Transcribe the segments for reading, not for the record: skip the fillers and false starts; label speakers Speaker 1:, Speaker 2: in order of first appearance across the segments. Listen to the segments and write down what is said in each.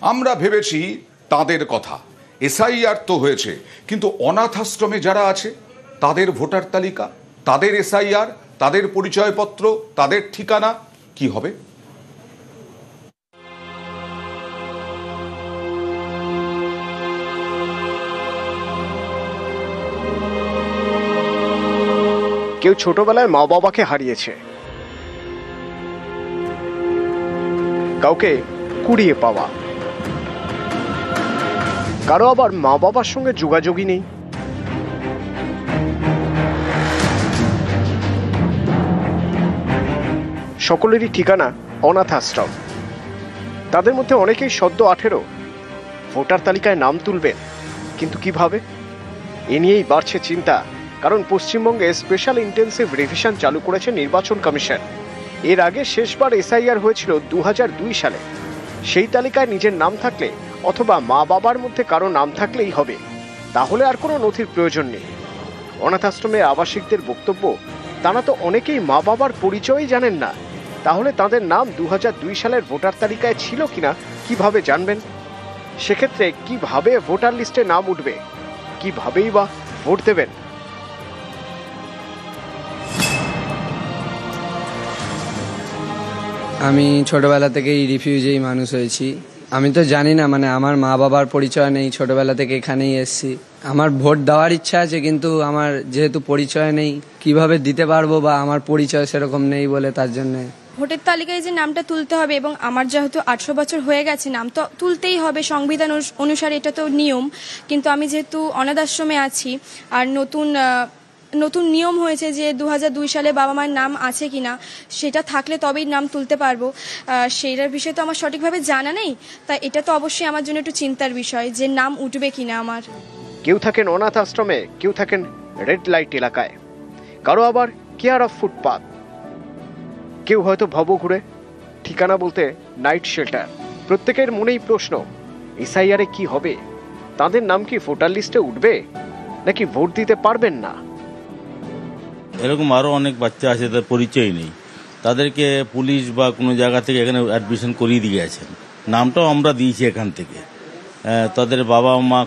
Speaker 1: আমরা ভেবেছি তাদের কথা, এসআইআর তো হয়েছে, কিন্তু অনাথ আশ্রমে যারা আছে তাদের ভোটার তালিকা, তাদের এসআইআর, তাদের পরিচয়পত্র, তাদের ঠিকানা কি হবে?
Speaker 2: কেউ ছোটবেলায় মা বাবাকে হারিয়েছে, কাউকে কুড়িয়ে পাওয়া, কারো আবার মা বাবার সঙ্গে যোগাযোগই নেই। সকলেরই ঠিকানা অনাথ আশ্রম। তাদের মধ্যে অনেকেই সদ্য 18, ভোটার তালিকায় নাম তুলবেন, কিন্তু কিভাবে? এ নিয়েই বাড়ছে চিন্তা, কারণ পশ্চিমবঙ্গে স্পেশাল ইন্টেন্সিভ রিভিশন চালু করেছে নির্বাচন কমিশন। এর আগে শেষবার এসআইআর হয়েছিল 2002 সালে। সেই তালিকায় নিজের নাম থাকলে অথবা মা বাবার মধ্যে কারো নাম থাকলেই হবে, তাহলে আর কোনো নথির প্রয়োজন নেই। অনাথ আশ্রমের আবাসিকদের বক্তব্য, তারা তো অনেকেই মা বাবার পরিচয়ই জানেন না, তাহলে তাদের নাম 2002 সালের ভোটার তালিকায় ছিল কিনা কিভাবে জানবেন? সেক্ষেত্রে কিভাবে ভোটার লিস্টে নাম উঠবে, কিভাবেই বা ভোট দেবেন?
Speaker 3: আমি ছোটবেলা থেকেই রিফিউজি মানুষ হয়েছি। আমি তো জানি না, মানে আমার মা বাবার পরিচয় নেই, ছোটবেলা থেকে এখানেই এসেছি। আমার ভোট দেওয়ার ইচ্ছা আছে, কিন্তু আমার যেহেতু পরিচয় নেই কিভাবে দিতে পারবো, বা আমার পরিচয় সেরকম নেই বলে তার জন্য
Speaker 4: ভোটের তালিকায় যে নামটা তুলতে হবে, এবং আমার যেহেতু 18 বছর হয়ে গেছে, নাম তো তুলতেই হবে সংবিধান অনুসারে, এটা তো নিয়ম। কিন্তু আমি যেহেতু অনাথ আশ্রমে আছি, আর নতুন নিয়ম হয়েছে যে 2002 সালে বাবা মায়ের নাম আছে কিনা, সেটা থাকলে তবেই নাম তুলতে পারবো। সেইটার বিষয়ে তো আমার সঠিকভাবে জানা নেই, তাই এটা তো অবশ্যই আমার জন্য একটু চিন্তার বিষয় যে নাম উঠবে কিনা আমার।
Speaker 2: কেউ থাকেন অনাথ আশ্রমে, কেউ থাকেন রেড লাইট এলাকায়, কারো আবার কেয়ার অফ ফুটপাথ, কেউ হয়তো ভবঘুরে, ঠিকানা বলতে নাইট শেল্টার। প্রত্যেকের মনেই প্রশ্ন, এসআইআরে কি হবে? তাদের নাম কি ভোটার লিস্টে উঠবে, নাকি ভোট দিতে পারবেন না?
Speaker 5: এরকম আরও অনেক বাচ্চা আছে তাদের পরিচয় নেই, তাদেরকে পুলিশ বা কোনো জায়গা থেকে এখানে অ্যাডমিশন করিয়ে দিয়ে গেছেন, নামটাও আমরা দিয়েছি এখান থেকে। তাদের বাবা মা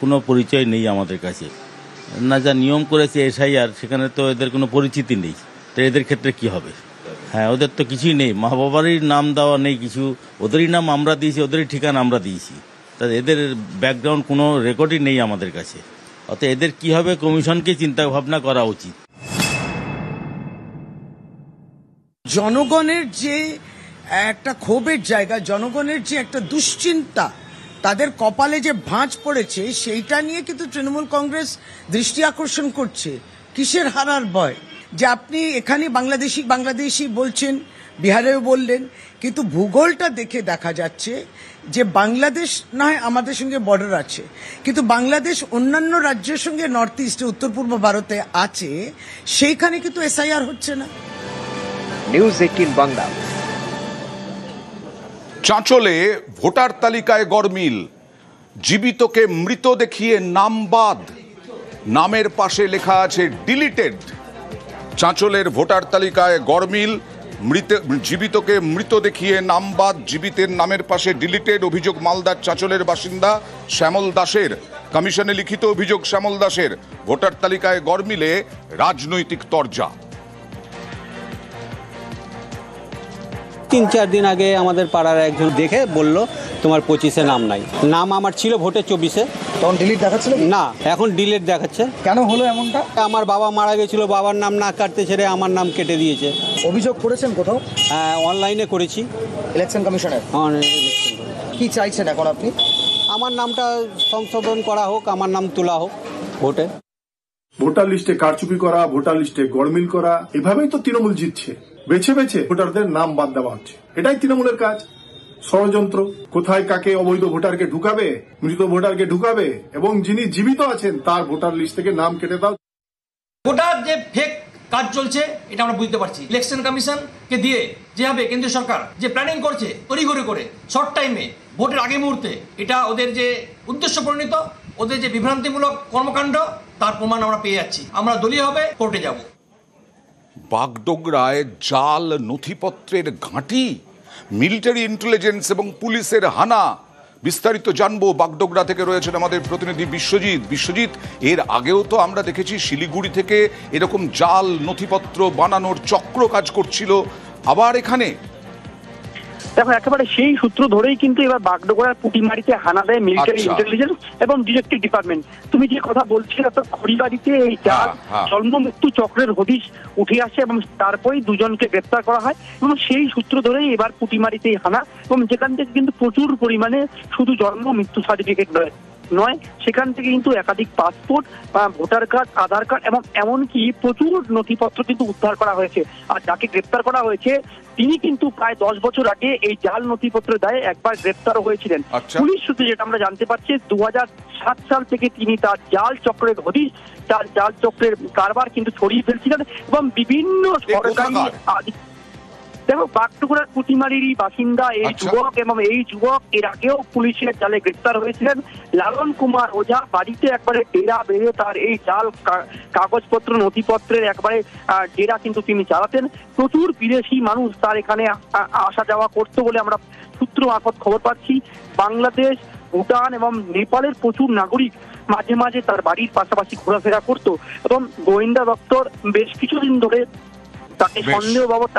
Speaker 5: কোনো পরিচয় নেই আমাদের কাছে, না যা নিয়ম করেছে এসআইআর, সেখানে তো এদের কোনো পরিচিতি নেই। তো এদের ক্ষেত্রে কি হবে? হ্যাঁ, ওদের তো কিছুই নেই, মা বাবারই নাম দেওয়া নেই কিছু, ওদেরই নাম আমরা দিয়েছি, ওদেরই ঠিকানা আমরা দিয়েছি, তাদের এদের ব্যাকগ্রাউন্ড কোনো রেকর্ডই নেই আমাদের কাছে। অর্থাৎ এদের কি হবে, কমিশনকে চিন্তা ভাবনা করা উচিত।
Speaker 6: জনগণের যে একটা ক্ষোভের জায়গা, জনগণের যে একটা দুশ্চিন্তা, তাদের কপালে যে ভাঁজ পড়েছে, সেইটা নিয়ে কিন্তু তৃণমূল কংগ্রেস দৃষ্টি আকর্ষণ করছে। কিসের হারার ভয়? যে আপনি এখানে বাংলাদেশি বলছেন, বিহারেও বললেন, কিন্তু ভূগোলটা দেখে দেখা যাচ্ছে যে বাংলাদেশ না হয় আমাদের সঙ্গে বর্ডার আছে, কিন্তু বাংলাদেশ অন্যান্য রাজ্যের সঙ্গে নর্থ ইস্টে, উত্তর পূর্ব ভারতে আছে, সেইখানে কিন্তু এসআইআর হচ্ছে না।
Speaker 2: নিউজ 18 বাংলা।
Speaker 1: চাঁচলে ভোটার তালিকায় গরমিল, জীবিতকে মৃত দেখিয়ে নাম বাদ, নামের পাশে লেখা আছে ডিলিটেড। চাঁচলের ভোটার তালিকায় গরমিল, জীবিতকে মৃত দেখিয়ে নাম বাদ, জীবিতের নামের পাশে ডিলিটেড। অভিযোগ মালদার চাঁচলের বাসিন্দা শ্যামল দাসের। কমিশনে লিখিত অভিযোগ শ্যামল দাসের। ভোটার তালিকায় গরমিলে রাজনৈতিক তরজা।
Speaker 7: 3-4 দিন আগে আমাদের পাড়ার একজন দেখে বলল তোমার 25-এ নাম নাই। নাম আমার ছিল ভোটে 24-এ।
Speaker 8: তখন ডিলিট দেখাচ্ছিল
Speaker 7: না, এখন ডিলিট দেখাচ্ছে।
Speaker 8: কেন হলো এমনটা?
Speaker 7: আমার বাবা মারা গেছিল, বাবার নাম না কাটতে ছেড়ে আমার নাম কেটে দিয়েছে।
Speaker 8: অভিযোগ করেছেন কোথাও?
Speaker 7: হ্যাঁ, অনলাইনে করেছি,
Speaker 8: ইলেকশন কমিশনের। কি চাইছেন এখন আপনি?
Speaker 7: আমার নামটা সংশোধন করা হোক, আমার নাম তোলা হোক ভোটে।
Speaker 9: ভোটার লিস্টে কারচুপি করা, ভোটার লিস্টে গড়মিল করা, এভাবেই তো তৃণমূল জিতছে। বেছে বেছে ভোটারদের নাম বাদ দেওয়া হচ্ছে, এটাই তৃণমূলের কাজ। ষড়যন্ত্র, কোথায় কাকে অবৈধ ভোটারকে ঢুকাবে, মৃত ভোটারকে ঢুকাবে, এবং যিনি জীবিত আছেন তার ভোটার লিস্ট থেকে নাম কেটে দাও।
Speaker 10: ভোটার যে ফেক কাজ চলছে, এটা আমরা বুঝতে পারছি। ইলেকশন কমিশনকে দিয়ে যেভাবে কেন্দ্রীয় সরকার যে প্ল্যানিং করছে তড়িঘড়ি করে শর্ট টাইমে ভোটের আগে মুহূর্তে, এটা ওদের যে উদ্দেশ্য পরিণত, ওদের যে বিভ্রান্তিমূলক কর্মকাণ্ড, তার প্রমাণ আমরা পেয়ে যাচ্ছি। আমরা দলীয়ভাবে কোর্টে যাব।
Speaker 1: বাগডোগরায় জাল নথিপত্রের ঘাঁটি, মিলিটারি ইন্টেলিজেন্স এবং পুলিশের হানা। বিস্তারিত জানবো। বাগডোগরা থেকে রয়েছেন আমাদের প্রতিনিধি বিশ্বজিৎ। বিশ্বজিৎ, এর আগেও তো আমরা দেখেছি শিলিগুড়ি থেকে এরকম জাল নথিপত্র বানানোর চক্র কাজ করছিল, আবার এখানে
Speaker 11: দেখো একেবারে সেই সূত্র ধরেই কিন্তু এবার বাগডোগরার পুটিমারিতে হানা দেয় মিলিটারি ইন্টেলিজেন্স এবং ডিটেকটিভ ডিপার্টমেন্ট। তুমি যে কথা বলছিলে তো খড়িবাড়িতে এই জাল জন্ম মৃত্যু চক্রের হদিশ উঠে আসে এবং তারপরেই দুজনকে গ্রেপ্তার করা হয় এবং সেই সূত্র ধরেই এবার পুটিমারিতে হানা, এবং যেখান থেকে কিন্তু প্রচুর পরিমাণে শুধু জন্ম মৃত্যু সার্টিফিকেট নয় সেখান থেকে কিন্তু একাধিক পাসপোর্ট, ভোটার কার্ড, আধার কার্ড এবং এমনকি প্রচুর নথিপত্র কিন্তু উদ্ধার করা হয়েছে। আর যাকে গ্রেপ্তার করা হয়েছে তিনি কিন্তু প্রায় 10 বছর আগে এই জাল নথিপত্রের দায়ে একবার গ্রেপ্তারও হয়েছিলেন। পুলিশ সূত্রে যেটা আমরা জানতে পারছি 2007 সাল থেকে তিনি তার জাল চক্রের হদিশ, তার জাল চক্রের কারবার কিন্তু ছড়িয়ে ফেলছিলেন এবং বিভিন্ন সরকারি দেখো বাগডোগরার পুটিমারিরই বাসিন্দা এই যুবক, এবং এই যুবক এর আগেও পুলিশের জালে গ্রেপ্তার হয়েছিলেন। লালন কুমার ওঝা বাড়িতে একবারে ডেরা বেঁধে তার এই জাল কাগজপত্র নথিপত্রের একবারে ডেরা কিন্তু তিনি চালাতেন। প্রচুর বিদেশি মানুষ তার এখানে আসা যাওয়া করতো বলে আমরা সূত্র মারফত খবর পাচ্ছি। বাংলাদেশ, ভুটান এবং নেপালের প্রচুর নাগরিক মাঝে মাঝে তার বাড়ির পাশাপাশি ঘোরাফেরা করতো এবং গোয়েন্দা দপ্তর বেশ কিছুদিন ধরে তাকে সন্দেহ বাবদ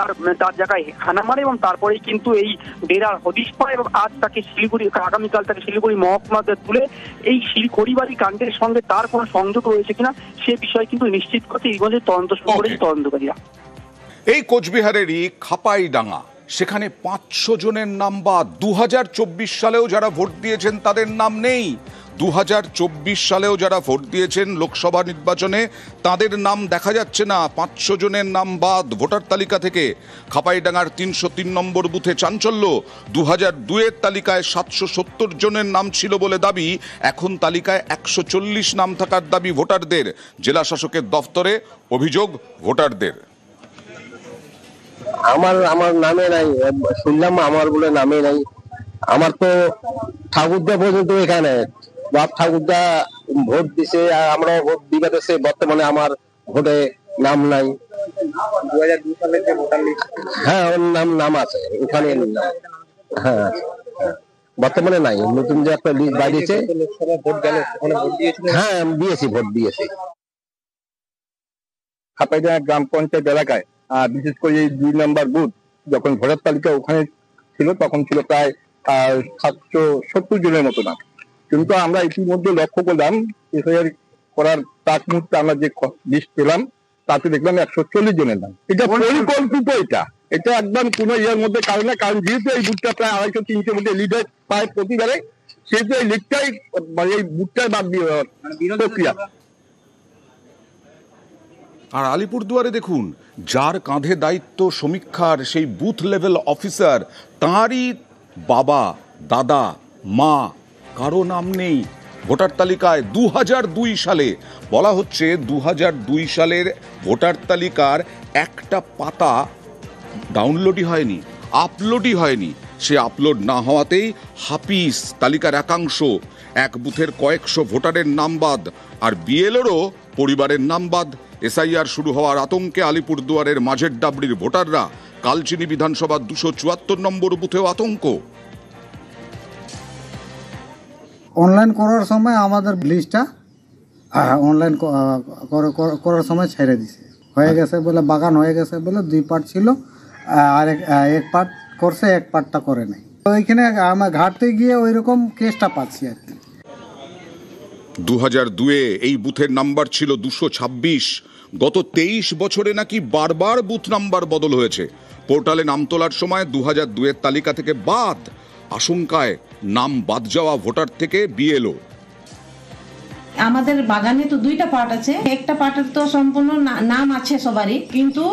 Speaker 11: তার জায়গায় হানা মারে এবং তারপরেই কিন্তু এই ডেরার হদিশ পায় এবং আজ তাকে শিলিগুড়ি, আগামীকাল তাকে শিলিগুড়ি মহকুমাতে তুলে এই খড়িবাড়ি কাণ্ডের সঙ্গে তার কোনো সংযোগ রয়েছে কিনা সে বিষয়ে কিন্তু নিশ্চিত করতে ইতিমধ্যে তদন্ত শুরু করেছে তদন্তকারীরা।
Speaker 1: এই কোচবিহারেরই খাপাইডাঙ্গা, সেখানে 500 জনের নাম বাদ। 2024 সালেও যারা ভোট দিয়েছেন তাদের নাম নেই। 2024 সালেও যারা ভোট দিয়েছেন লোকসভা নির্বাচনে তাদের নাম দেখা যাচ্ছে না। 500 জনের নাম বাদ ভোটার তালিকা থেকে। খাপাইডাঙ্গার 303 নম্বর বুথে চাঞ্চল্য। 2002-এর তালিকায় 770 জনের নাম ছিল বলে দাবি, এখন তালিকায় 140 নাম থাকার দাবি ভোটারদের। জেলা শাসকের দফতরে অভিযোগ ভোটারদের।
Speaker 12: আমার নামে নাই, শুনলাম আমার বলে নামে নাই। আমার তো ঠাকুরদা পর্যন্ত এখানে বাপ ঠাকুরদা ভোট দিছে, আমরা ভোট দিবে দিছে, বর্তমানে আমার ভোটে নাম নাই।
Speaker 8: 2002 সালের যে ভোটার লিস্ট,
Speaker 12: হ্যাঁ ওর নাম আছে ওখানে, হ্যাঁ বর্তমানে নাই। নতুন যে একটা লিস্ট বাড়িয়েছে,
Speaker 8: লোকসভা ভোট গেল ওখানে ভোট দিয়েছিল।
Speaker 12: হ্যাঁ দিয়েছি, ভোট দিয়েছি।
Speaker 13: খাপাইডাঙ্গা গ্রাম পঞ্চায়েত এলাকায় বিশেষ করে এই 2 নম্বর বুথ যখন ভোটার তালিকা ওখানে ছিল তখন ছিল প্রায় 770 জনের মতো নাম। কিন্তু আমরা ইতিমধ্যে লক্ষ্য করলাম এসআইআর করার তার মুহূর্তে আমরা যে লিস্ট পেলাম তাতে দেখলাম 140 জনের নাম। এটা পরিকল্পিত, এটা একদম কোনো ইয়ের মধ্যে কারণ না। কারণ যেহেতু এই বুথটা প্রায় 250-300 মধ্যে লিডার পায় প্রতিবারে, সেহেতু এই লিডটাই এই বুথটাই বাদ দিয়ে প্রক্রিয়া।
Speaker 1: আর আলিপুরদুয়ারে দেখুন, যার কাঁধে দায়িত্ব সমীক্ষার, সেই বুথ লেভেল অফিসার, তাঁরই বাবা, দাদা, মা কারো নাম নেই ভোটার তালিকায়। 2002 সালে বলা হচ্ছে 2002 সালের ভোটার তালিকার একটা পাতা ডাউনলোডই হয়নি, আপলোডই হয়নি। সে আপলোড না হওয়াতেই হাফিস তালিকার একাংশ, এক বুথের কয়েকশো ভোটারের নাম বাদ, আর বিএলওরও পরিবারের নাম বাদ। এসআইআর শুরু হওয়ার আতঙ্কে আলিপুরদুয়ারের মাঝের ডাবড়ির ভোটাররা। কালচিনি বিধানসভার 274 নম্বর বুথেও আতঙ্ক।
Speaker 14: অনলাইন করার সময় আমাদের লিস্টটা অনলাইন করার সময় ছেড়ে দিছে, হয়ে গেছে বলে, বাগান হয়ে গেছে বলে 2 পার্ট ছিল, আর এক পার্ট করছে, এক পার্টটা করে নাই। ওইখানে আমার ঘাটতে গিয়ে ওই রকম কেসটা পাচ্ছি আর কি।
Speaker 1: 2002-এ এই বুথের নাম্বার ছিল 226। গত 23 বছরে নাকি বারবার বুথ নাম্বার বদল হয়েছে। পোর্টালে নাম তোলার সময় 2002-এর তালিকা থেকে বাদ। আশঙ্কায় নাম বাদ যাওয়া ভোটার থেকে বিএলও।
Speaker 15: আমাদের বাগানে তো 2টা পার্ট আছে, একটা পার্টের তো সম্পূর্ণ নাম আছে সবারই, কিন্তু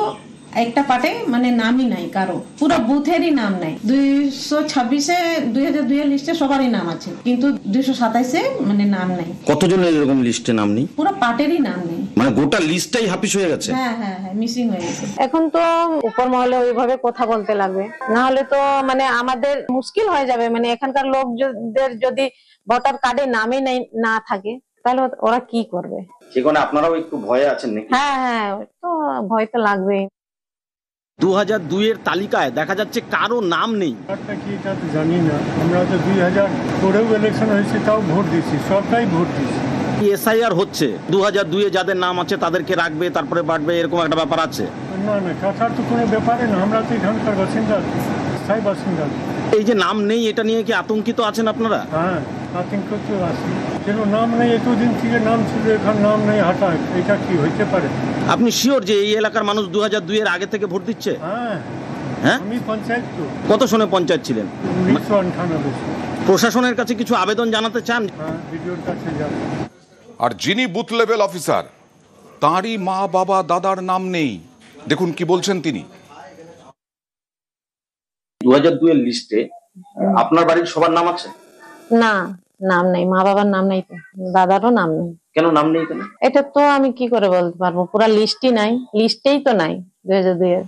Speaker 15: একটা পার্টে মানে নামই নাই কারো, পুরো বুথেরই নাম নাই। 226-এ 2002 এর লিস্টে সবারই নাম আছে, কিন্তু 227-এ মানে নাম নাই।
Speaker 16: কতজনের এরকম লিস্টে নাম নেই?
Speaker 15: পুরো পার্টেরই নাম নেই,
Speaker 16: মানে গোটা লিস্টটাই হাফিস হয়ে গেছে।
Speaker 15: হ্যাঁ হ্যাঁ হ্যাঁ, মিসিং হয়ে গেছে।
Speaker 17: এখন তো উপর মহলে ওইভাবে কথা বলতে লাগবে, না হলে তো মানে আমাদের মুশকিল হয়ে যাবে। মানে এখানকার লোকদের যদি ভোটার কার্ডে নামই না থাকে তাহলে ওরা কি করবে?
Speaker 16: সেখানে আপনারাও একটু ভয়ে আছেন নাকি?
Speaker 17: হ্যাঁ হ্যাঁ, তো ভয় তো লাগবেই।
Speaker 16: 2002-এর তালিকায় দেখা যাচ্ছে কারো নাম নেই।
Speaker 18: কি এটা তো জানি না, আমরা তো 2000 পরেও ইলেকশন হয়েছে, তাও ভোট দিচ্ছি, সবটাই ভোট দিচ্ছি।
Speaker 16: এসআইআর হচ্ছে 2002-এ যাদের নাম আছে তাদেরকে রাখবে, তারপরে বাড়বে, এরকম একটা ব্যাপার আছে?
Speaker 18: না না, কাছাড় তো কোনো ব্যাপারে না, আমরা তো এখানকার বাসিন্দা, স্থায়ী বাসিন্দা।
Speaker 16: এই যে নাম নেই, এটা নিয়ে কি আতঙ্কিত আছেন আপনারা?
Speaker 18: হ্যাঁ, আতঙ্কিত আছি। কেন নাম নেই, এতদিন থেকে নাম ছিল, এখন নাম নেই, হঠাৎ এটা কি হইতে পারে?
Speaker 16: আপনি শিওর যে এই এলাকার মানুষ 2002-এর আগে থেকে ভোট দিচ্ছে?
Speaker 18: হ্যাঁ
Speaker 16: হ্যাঁ,
Speaker 18: আমি পঞ্চায়েত তো।
Speaker 16: কত সনে পঞ্চায়েত ছিলেন?
Speaker 18: 1998।
Speaker 16: প্রশাসনের কাছে কিছু আবেদন জানাতে চান?
Speaker 18: হ্যাঁ, ভিডিওর কাছে যাবো।
Speaker 1: আর যিনি বুথ লেভেল অফিসার, তাঁরই মা বাবা দাদার নাম নেই। দেখুন কি বলছেন তিনি।
Speaker 16: 2002-এর লিস্টে আপনার বাড়ির সবার নাম আছে?
Speaker 17: না, নাম নেই, মা বাবার নাম নেই, তো দাদারও নাম নেই।
Speaker 16: কেন নাম নেই? কেন?
Speaker 17: এটা তো আমি কি করে বলতে পারবো, পুরা লিস্টই নাই, লিস্টেই তো নাই 2002-এর।